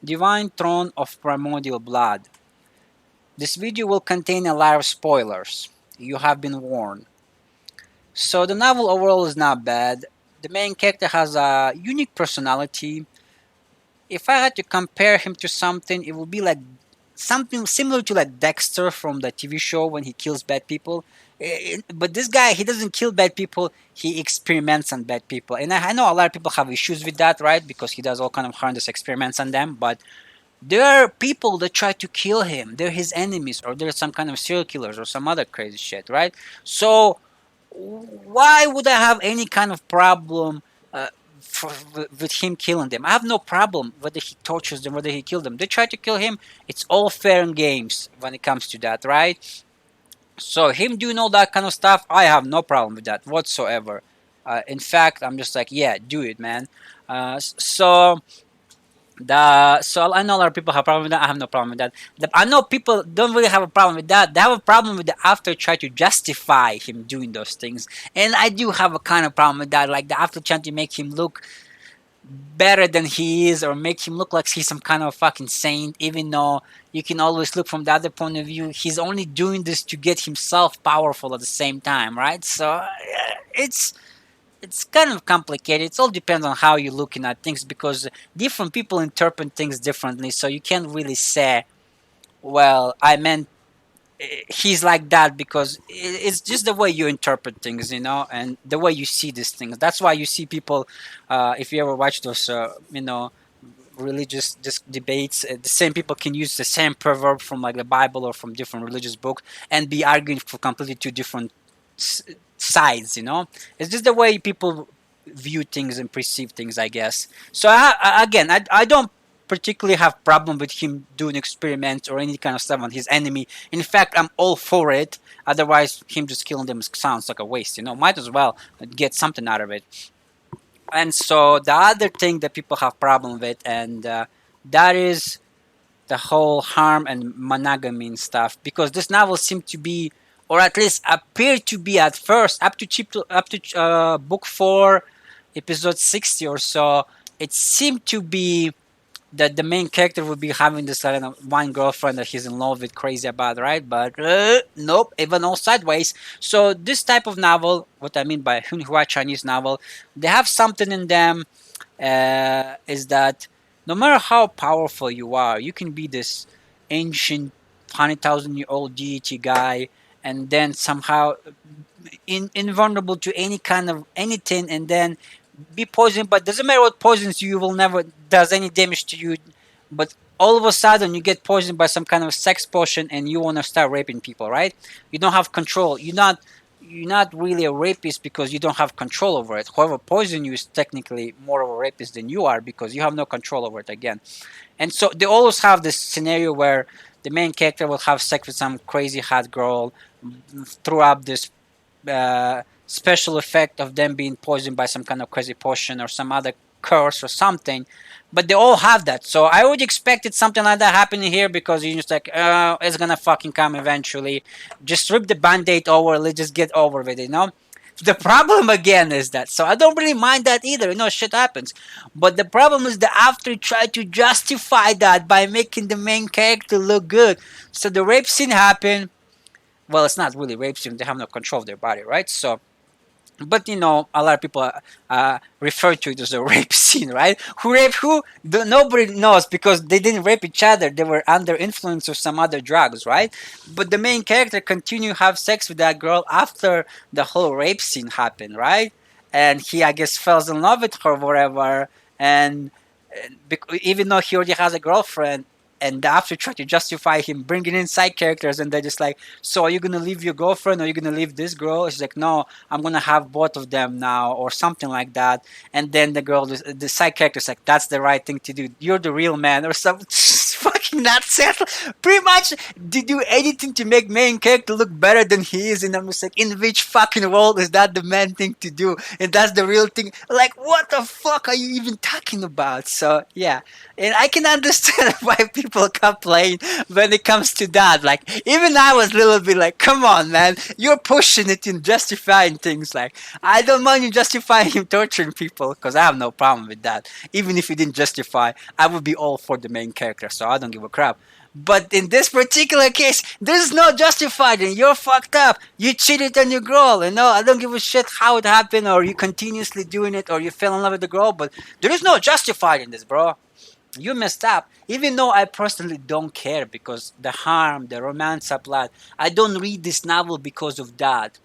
Divine Throne of Primordial Blood. This video will contain a lot of spoilers. You have been warned. So the novel overall is not bad. The main character has a unique personality. If I had to compare him to something, it would be like something similar to like Dexter from the TV show when he kills bad people. But this guy, he doesn't kill bad people. He experiments on bad people, and I know a lot of people have issues with that, right? Because he does all kind of horrendous experiments on them. But there are people that try to kill him. They're his enemies, or they're some kind of serial killers or some other crazy shit, right? So why would I have any kind of problem uh, with him killing them? I have no problem whether he tortures them, whether he kills them. They try to kill him. It's all fair and games when it comes to that, right? So him doing all that kind of stuff, I have no problem with that whatsoever. In fact, I'm just like, yeah, do it, man. So I know a lot of people have a problem with that. I have no problem with that. I know people don't really have a problem with that. They have a problem with the after try to justify him doing those things, and I do have a kind of problem with that. Like the after trying to make him look better than he is, or make him look like he's some kind of fucking saint, even though you can always look from the other point of view. He's only doing this to get himself powerful at the same time, right? So it's kind of complicated. It all depends on how you're looking at things because different people interpret things differently. So you can't really say, well, I meant he's like that because it's just the way you interpret things, and the way you see these things. That's why you see people, if you ever watch those, religious debates, the same people can use the same proverb from like the Bible or from different religious book and be arguing for completely two different sides. It's just the way people view things and perceive things, I guess. So again, I don't particularly have problem with him doing experiments or any kind of stuff on his enemy. In fact, I'm all for it. Otherwise, him just killing them sounds like a waste. Might as well get something out of it. And so the other thing that people have problem with, and that is the whole harm and monogamy and stuff, because this novel seemed to be, or at least appeared to be at first, up to book 4, episode 60 or so. It seemed to be that the main character would be having this kind of one girlfriend that he's in love with, crazy about, right? But nope, even all sideways. So this type of novel, what I mean by Hunhua Chinese novel, they have something in them, is that no matter how powerful you are, you can be this ancient 100,000-year-old deity guy, and then somehow invulnerable to any kind of anything, and then be poisoned. But doesn't matter what poisons you, will never does any damage to you. But all of a sudden, you get poisoned by some kind of sex potion, and you want to start raping people, right? You don't have control. You're not really a rapist because you don't have control over it. Whoever poisoned you is technically more of a rapist than you are because you have no control over it again. And so they always have this scenario where the main character will have sex with some crazy hot girl, throw up this special effect of them being poisoned by some kind of crazy potion or some other curse or something. But they all have that. So I would expected something like that happening here because you're just like, it's gonna fucking come eventually. Just rip the band-aid over, let's just get over with it. The problem again is that, so I don't really mind that either. Shit happens. But the problem is the after try to justify that by making the main character look good. So the rape scene happened. Well, it's not really rape scene. They have no control of their body, right? So, but a lot of people refer to it as a rape scene, right? Who raped who? Nobody knows because they didn't rape each other. They were under influence of some other drugs, right? But the main character continued to have sex with that girl after the whole rape scene happened, right? And he, I guess, fell in love with her, whatever. And even though he already has a girlfriend, and after try to justify him bringing in side characters, and they're just like, so are you gonna leave your girlfriend or are you gonna leave this girl? It's like, no, I'm gonna have both of them now, or something like that. And then the side character's like, that's the right thing to do, you're the real man, or some fucking making that sense. Pretty much, they do anything to make main character look better than he is, and I'm just like, in which fucking world is that the man thing to do? And that's the real thing. Like, what the fuck are you even talking about? So yeah, and I can understand why people complain when it comes to that. Like, even I was a little bit like, come on, man, you're pushing it in justifying things. Like, I don't mind you justifying him torturing people because I have no problem with that. Even if you didn't justify, I would be all for the main character, so I don't give a crap. But in this particular case, there's no justified, and you're fucked up. You cheated on your girl, you know. I don't give a shit how it happened, or you continuously doing it, or you fell in love with the girl. But there is no justified in this, bro. You messed up. Even though I personally don't care because the harm, the romance plot, I don't read this novel because of that.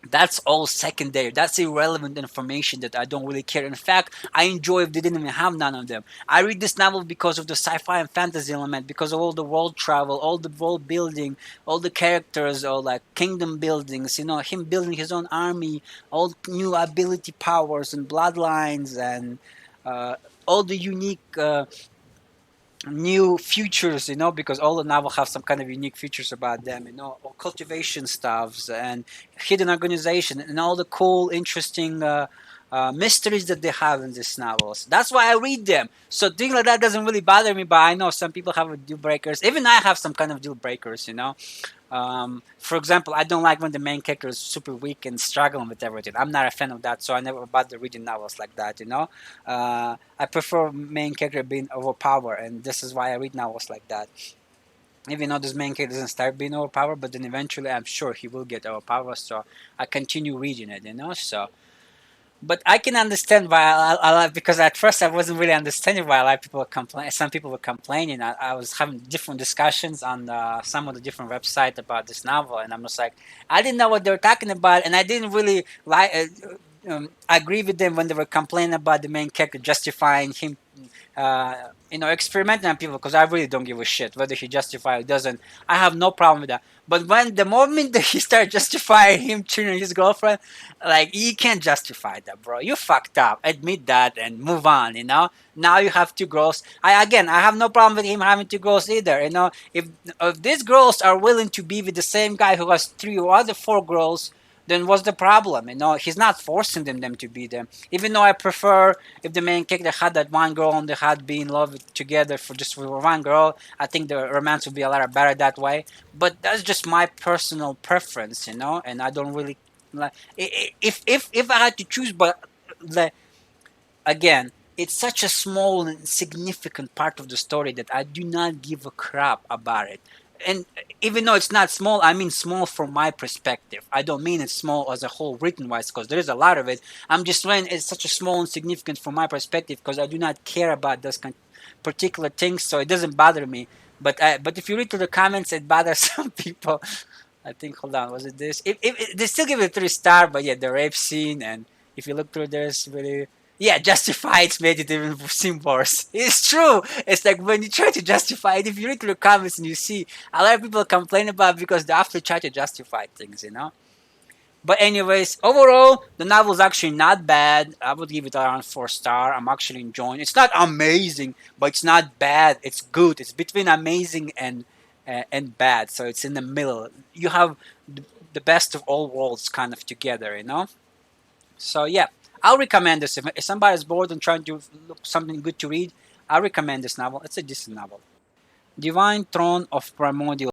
That's all secondary. That's irrelevant information that I don't really care. In fact, I enjoy if they didn't even have none of them. I read this novel because of the sci-fi and fantasy element, because of all the world travel, all the world building, all the characters, all like kingdom buildings, you know, him building his own army, all new ability powers and bloodlines, and uh, all the unique new features, you know, because all the novels have some kind of unique features about them, you know, or cultivation stuffs and hidden organization and all the cool, interesting mysteries that they have in these novels. That's why I read them. So things like that doesn't really bother me, but I know some people have deal breakers. Even I have some kind of deal breakers, you know. For example, I don't like when the main character is super weak and struggling with everything. I'm not a fan of that, so I never bother reading novels like that. You know, I prefer main character being overpowered, and this is why I read novels like that. Even though this main character doesn't start being overpowered, but then eventually I'm sure he will get overpowered, so I continue reading it. You know, so but I can understand why because at first I wasn't really understanding why a lot of people were complain. Some people were complaining. I was having different discussions on some of the different websites about this novel, and I'm just like, I didn't know what they were talking about, and I didn't really like agree with them when they were complaining about the main character justifying him experimenting on people because I really don't give a shit whether he justifies or doesn't. I have no problem with that. But when the moment that he started justifying him cheating on his girlfriend, like you can't justify that, bro. You fucked up. Admit that and move on. You know. Now you have two girls. I have no problem with him having two girls either. You know, if these girls are willing to be with the same guy who has three or other four girls, then what's the problem? You know, he's not forcing them to be them. Even though I prefer if the main character had that one girl and they had be in love together for just with one girl, I think the romance would be a lot better that way. But that's just my personal preference, you know, and I don't really like if I had to choose, but like, again, it's such a small and significant part of the story that I do not give a crap about it. And even though it's not small, I mean small from my perspective. I don't mean it's small as a whole written wise, because there is a lot of it. I'm just saying it's such a small and significant from my perspective because I do not care about those particular things, so it doesn't bother me. But if you read through the comments, it bothers some people. I think, hold on, was it this? If they still give it a 3 star, but yeah, the rape scene, and if you look through this, really, yeah, justified made it even seem worse. It's true. It's like when you try to justify it, if you read through the comments and you see a lot of people complain about it because they have to try to justify things, you know? But anyways, overall, the novel is actually not bad. I would give it around 4 star. I'm actually enjoying it. It's not amazing, but it's not bad. It's good. It's between amazing and bad. So it's in the middle. You have the best of all worlds kind of together, you know? So yeah, I'll recommend this. If somebody's bored and trying to look something good to read, I recommend this novel. It's a decent novel. Divine Throne of Primordial.